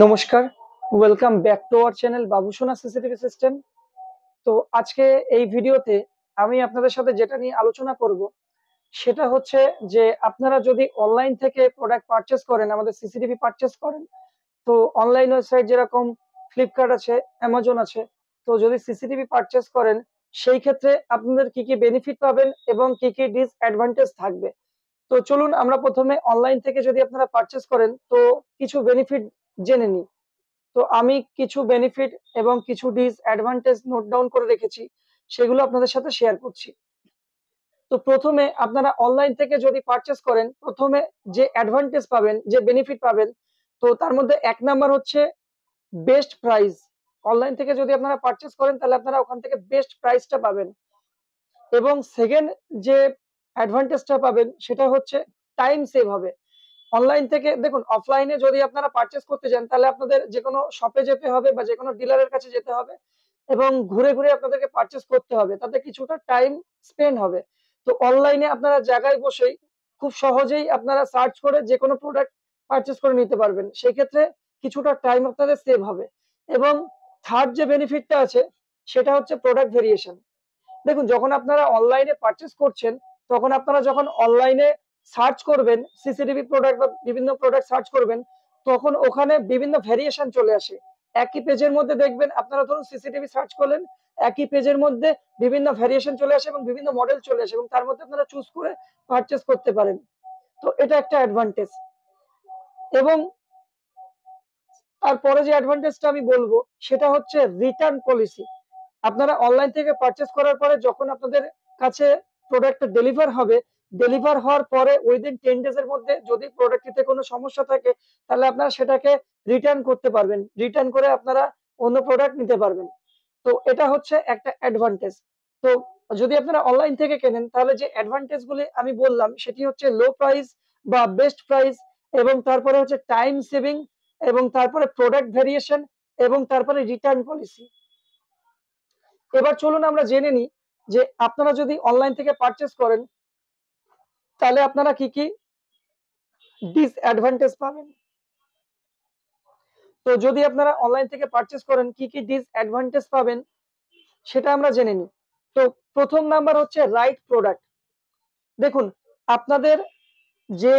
নমস্কার, welcome back to our channel Babusona CCTV system. তো আজকে এই ভিডিওতে আমি আপনাদের সাথে যেটা নিয়ে আলোচনা করব সেটা হচ্ছে যে আপনারা যদি অনলাইন থেকে প্রোডাক্ট পারচেস করেন, আমাদের সিসিটিভি পারচেস করেন, তো অনলাইন ওয়েবসাইট যেরকম ফ্লিপকার্ট আছে, অ্যামাজন আছে, তো যদি সিসিটিভি পারচেস করেন সেই ক্ষেত্রে আপনাদের কি কি বেনিফিট পাবেন এবং কি কি ডিসঅ্যাডভান্টেজ থাকবে। তো চলুন আমরা প্রথমে অনলাইন থেকে যদি আপনারা পারচেস করেন তো কিছু বেনিফিট জেনে নিই। তো আমি কিছু বেনিফিট এবং কিছু ডিসঅ্যাডভান্টেজ নোট ডাউন করে রেখেছি, সেগুলো আপনাদের সাথে শেয়ার করছি। তো প্রথমে আপনারা অনলাইন থেকে যদি পারচেস করেন, প্রথমে যে অ্যাডভান্টেজ পাবেন, যে বেনিফিট পাবেন, তো তার মধ্যে এক নাম্বার হচ্ছে বেস্ট প্রাইস। অনলাইন থেকে যদি আপনারা পারচেস করেন তাহলে আপনারা ওখান থেকে বেস্ট প্রাইসটা পাবেন। এবং সেকেন্ড যে অ্যাডভান্টেজটা পাবেন সেটা হচ্ছে টাইম সেভ হবে। অনলাইন থেকে দেখুন, অফলাইনে যদি আপনারা পারচেস করতে যান তাহলে আপনাদের যে কোনো শপে যেতে হবে বা যে কোনো ডিলারের কাছে যেতে হবে এবং ঘুরে ঘুরে আপনাদেরকে পারচেস করতে হবে, তাতে কিছুটা টাইম স্পেন্ড হবে। তো অনলাইনে আপনারা জায়গায় বসেই খুব সহজেই আপনারা সার্চ করে যে কোনো প্রোডাক্ট পারচেস করে নিতে পারবেন, সেই ক্ষেত্রে কিছুটা টাইম আপনাদের সেভ হবে। এবং থার্ড যে বেনিফিটটা আছে সেটা হচ্ছে প্রোডাক্ট ভেরিয়েশন। দেখুন, যখন আপনারা অনলাইনে পারচেস করছেন তখন আপনারা যখন অনলাইনে সার্চ করবেন সিসিটিভি প্রোডাক্ট বা বিভিন্ন প্রোডাক্ট সার্চ করবেন, তখন ওখানে বিভিন্ন ভেরিয়েশন চলে আসে। একই পেজের মধ্যে দেখবেন, আপনারা ধরুন সিসিটিভি সার্চ করলেন, একই পেজের মধ্যে বিভিন্ন ভেরিয়েশন চলে আসে এবং বিভিন্ন মডেল চলে আসে এবং তার মধ্যে আপনারা চুজ করে পারচেস করতে পারেন। তো এটা একটা অ্যাডভান্টেজ। এবং তারপরে যে অ্যাডভান্টেজটা আমি বলবো সেটা হচ্ছে রিটার্ন পলিসি। আপনারা অনলাইন থেকে পারচেস করার পরে যখন আপনাদের কাছে প্রোডাক্ট ডেলিভার হবে, ডেলিভার হওয়ার পরে উইদিন 10 ডেজ এর মধ্যে যদি প্রোডাক্টটিতে কোনো সমস্যা থাকে তাহলে আপনারা সেটাকে রিটার্ন করতে পারবেন, রিটার্ন করে আপনারা অন্য প্রোডাক্ট নিতে পারবেন। তো এটা হচ্ছে একটা অ্যাডভান্টেজ। তো যদি আপনারা অনলাইন থেকে কেনেন তাহলে যে অ্যাডভান্টেজ গুলি আমি বললাম সেটি হচ্ছে লো প্রাইস বা বেস্ট প্রাইস, এবং তারপরে হচ্ছে টাইম সেভিং, এবং তারপরে প্রোডাক্ট ভেরিয়েশন, এবং তারপরে রিটার্ন পলিসি। এবার চলুন আমরা জেনে নিই যে আপনারা যদি অনলাইন থেকে পারচেস করেন তাহলে আপনারা কি কি ডিসঅ্যাডভান্টেজ পাবেন। তো যদি আপনারা অনলাইন থেকে পারচেস করেন কি কি ডিসঅ্যাডভান্টেজ পাবেন সেটা আমরা জেনে নিই। তো প্রথম নাম্বার হচ্ছে রাইট প্রোডাক্ট। দেখুন, আপনাদের যে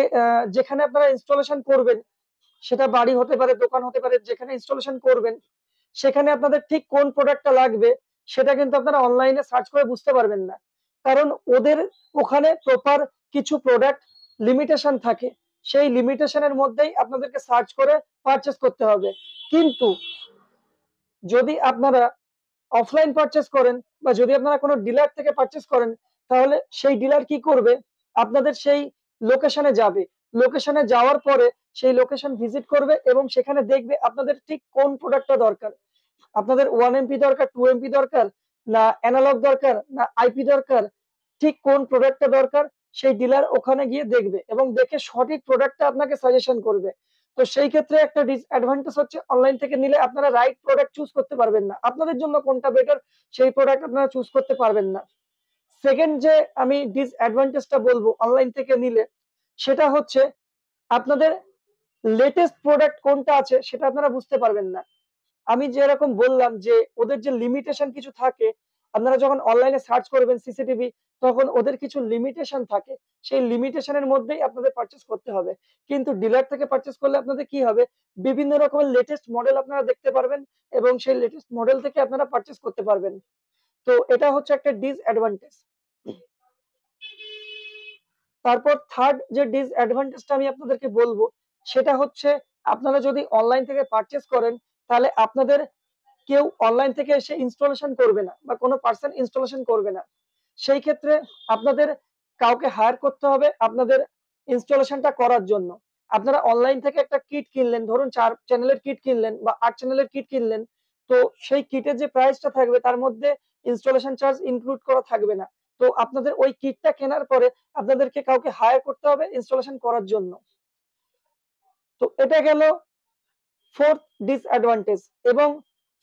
যেখানে আপনারা ইনস্টলেশন করবেন, সেটা বাড়ি হতে পারে, দোকান হতে পারে, যেখানে ইনস্টলেশন করবেন সেখানে আপনাদের ঠিক কোন প্রোডাক্টটা লাগবে সেটা কিন্তু আপনারা অনলাইনে সার্চ করে বুঝতে পারবেন না, কারণ ওদের ওখানে প্রপার কিছু প্রোডাক্ট লিমিটেশন থাকে। সেই লিমিটেশনের মধ্যেই আপনাদেরকে সার্চ করে পারচেস করতে হবে। কিন্তু যদি আপনারা অফলাইন পারচেস করেন বা যদি আপনারা কোনো ডিলার থেকে পারচেস করেন, তাহলে সেই ডিলার কি করবে, আপনাদের সেই লোকেশনে যাবে, লোকেশনে যাওয়ার পরে সেই লোকেশন ভিজিট করবে এবং সেখানে দেখবে আপনাদের ঠিক কোন প্রোডাক্টটা দরকার। আপনাদের 1 MP দরকার, 2 MP দরকার, না অ্যানালগ দরকার, না আইপি দরকার, ঠিক কোন প্রোডাক্টটা দরকার সেই ডিলার ওখানে গিয়ে দেখবে এবং দেখে সঠিক প্রোডাক্টটা আপনাকে সাজেশন করবে। তো সেই ক্ষেত্রে একটা ডিসঅ্যাডভান্টেজ হচ্ছে অনলাইন থেকে নিলে আপনারা রাইট প্রোডাক্ট চুজ করতে পারবেন না, আপনাদের জন্য কোনটা বেটার সেই প্রোডাক্ট আপনারা চুজ করতে পারবেন না। সেকেন্ড যে আমি ডিসঅ্যাডভান্টেজটা বলবো অনলাইন থেকে নিলে সেটা হচ্ছে আপনাদের লেটেস্ট প্রোডাক্ট কোনটা আছে সেটা আপনারা বুঝতে পারবেন না। আমি যেরকম বললাম যে ওদের যে লিমিটেশন কিছু থাকে, আপনারা যখন অনলাইনে সার্চ করবেন সিসিটিভি তখন ওদের কিছু লিমিটেশন থাকে, সেই লিমিটেশনের মধ্যেই আপনাদের পারচেস করতে হবে। কিন্তু ডিলার থেকে পারচেস করলে আপনাদের কি হবে, বিভিন্ন রকমের লেটেস্ট মডেল আপনারা দেখতে পারবেন এবং সেই লেটেস্ট মডেল থেকে আপনারা পারচেস করতে পারবেন। তো এটা হচ্ছে একটা ডিসঅ্যাডভান্টেজ। তারপর থার্ড যে ডিসঅ্যাডভান্টেজটা আমি আপনাদেরকে বলবো সেটা হচ্ছে আপনারা যদি অনলাইন থেকে পারচেস করেন তাহলে আপনাদের কেউ অনলাইন থেকে এসে ইনস্টলেশন করবে না বা কোনো পার্সন ইনস্টলেশন করবে না। সেই ক্ষেত্রে আপনাদের কাউকে হায়ার করতে হবে আপনাদের ইনস্টলেশনটা করার জন্য। আপনারা অনলাইন থেকে একটা কিট কিনলেন, ধরুন 4 চ্যানেলের কিট কিনলেন বা 8 চ্যানেলের কিট কিনলেন, তো সেই কিটের যে প্রাইসটা থাকবে তার মধ্যে ইনস্টলেশন চার্জ ইনক্লুড করা থাকবে না। তো আপনাদের ওই কিটটা কেনার পরে আপনাদেরকে কাউকে হায়ার করতে হবে ইনস্টলেশন করার জন্য। তো এটা গেল ফোর্থ ডিসঅ্যাডভান্টেজ। এবং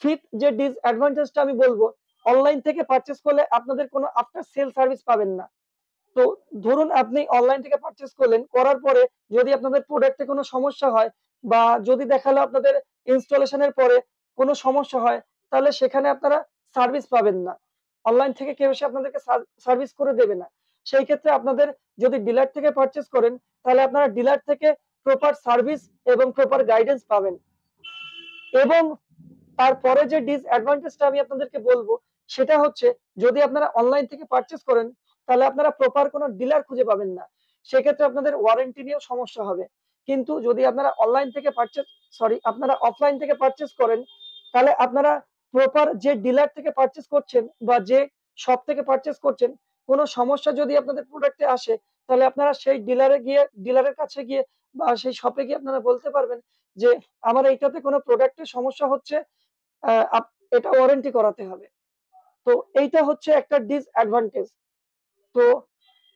ফিফথ যে ডিসঅ্যাডভান্টেজটা আমি বলবো, অনলাইন থেকে পারচেস করলে আপনাদের কোনো আফটার সেল সার্ভিস পাবেন না। তো ধরুন আপনি অনলাইন থেকে পারচেস করলেন, করার পরে যদি আপনাদের প্রোডাক্টে কোনো সমস্যা হয় বা যদি দেখালো আপনাদের ইনস্টলেশনের পরে কোনো সমস্যা হয়, তাহলে সেখানে আপনারা সার্ভিস পাবেন না। অনলাইন থেকে কেউ এসে আপনাদেরকে সার্ভিস করে দেবে না। সেই ক্ষেত্রে আপনাদের যদি ডিলার থেকে পারচেজ করেন, তাহলে আপনারা ডিলার থেকে প্রপার সার্ভিস এবং প্রপার গাইডেন্স পাবেন। এবং তারপরে যে ডিসঅ্যাডভান্টেজটা আমি আপনাদেরকে বলবো, সেটা হচ্ছে যদি আপনারা অনলাইন থেকে পারচেজ করেন, তাহলে আপনারা প্রপার কোনো ডিলার খুঁজে পাবেন না। সেক্ষেত্রে আপনাদের ওয়ারেন্টি নিয়েও সমস্যা হবে। কিন্তু যদি আপনারা অনলাইন থেকে আপনারা অফলাইন থেকে পারচেজ করেন, তাহলে আপনারা প্রপার যে ডিলার থেকে পারচেজ করছেন বা যে শপ থেকে পারচেজ করছেন, কোনো সমস্যা যদি আপনাদের প্রোডাক্টে আসে, তাহলে আপনারা সেই ডিলারের কাছে গিয়ে বা সেই শপে গিয়ে আপনারা বলতে পারবেন যে আমার এইটাতে কোনো প্রোডাক্টের সমস্যা হচ্ছে, এটা ওয়ারেন্টি করাতে হবে। তো এইটা হচ্ছে একটা ডিসঅ্যাডভান্টেজ। তো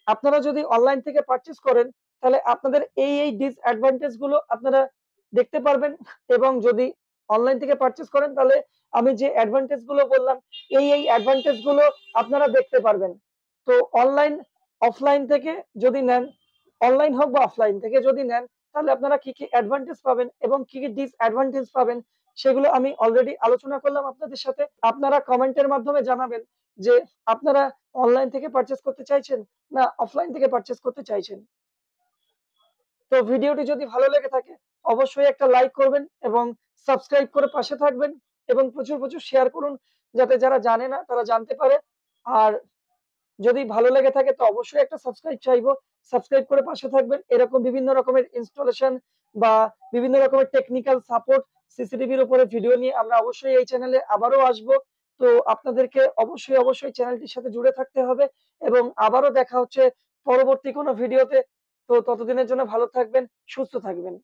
আপনারা যদি অনলাইন থেকে পারচেজ করেন, তাহলে আপনাদের এই ডিসঅ্যাডভান্টেজ গুলো আপনারা দেখতে পারবেন। এবং যদি অনলাইন থেকে পারচেজ করেন, তাহলে আমি যে অ্যাডভান্টেজ গুলো বললাম, এই অ্যাডভান্টেজ গুলো আপনারা দেখতে পারবেন। তো অফলাইন থেকে যদি নেন, অনলাইন হোক বা অফলাইন থেকে যদি নেন, তাহলে আপনারা কি কি অ্যাডভান্টেজ পাবেন এবং কি কি ডিসঅ্যাডভান্টেজ পাবেন, সেগুলো আমি অলরেডি আলোচনা করলাম আপনাদের সাথে। আপনারা কমেন্টের মাধ্যমে জানাবেন যে আপনারা অনলাইন থেকে পারচেজ করতে চাইছেন না অফলাইন থেকে পারচেজ করতে চাইছেন। তো ভিডিওটি যদি ভালো লেগে থাকে, অবশ্যই একটা লাইক করবেন এবং সাবস্ক্রাইব করে পাশে থাকবেন এবং প্রচুর প্রচুর শেয়ার করুন, যাতে যারা জানে না তারা জানতে পারে। আর যদি ভালো লেগে থাকে তো অবশ্যই একটা সাবস্ক্রাইব চাইবো। সাবস্ক্রাইব করে পাশে থাকবেন। এরকম বিভিন্ন রকমের ইনস্টলেশন বা বিভিন্ন রকমের টেকনিক্যাল সাপোর্ট সিসিটিভির উপরে ভিডিও নিয়ে আমরা অবশ্যই এই চ্যানেলে আবারও আসবো। তো আপনাদেরকে অবশ্যই চ্যানেলটির সাথে জুড়ে থাকতে হবে এবং আবারও দেখা হচ্ছে পরবর্তী কোনো ভিডিওতে। তো ততদিনের জন্য ভালো থাকবেন, সুস্থ থাকবেন।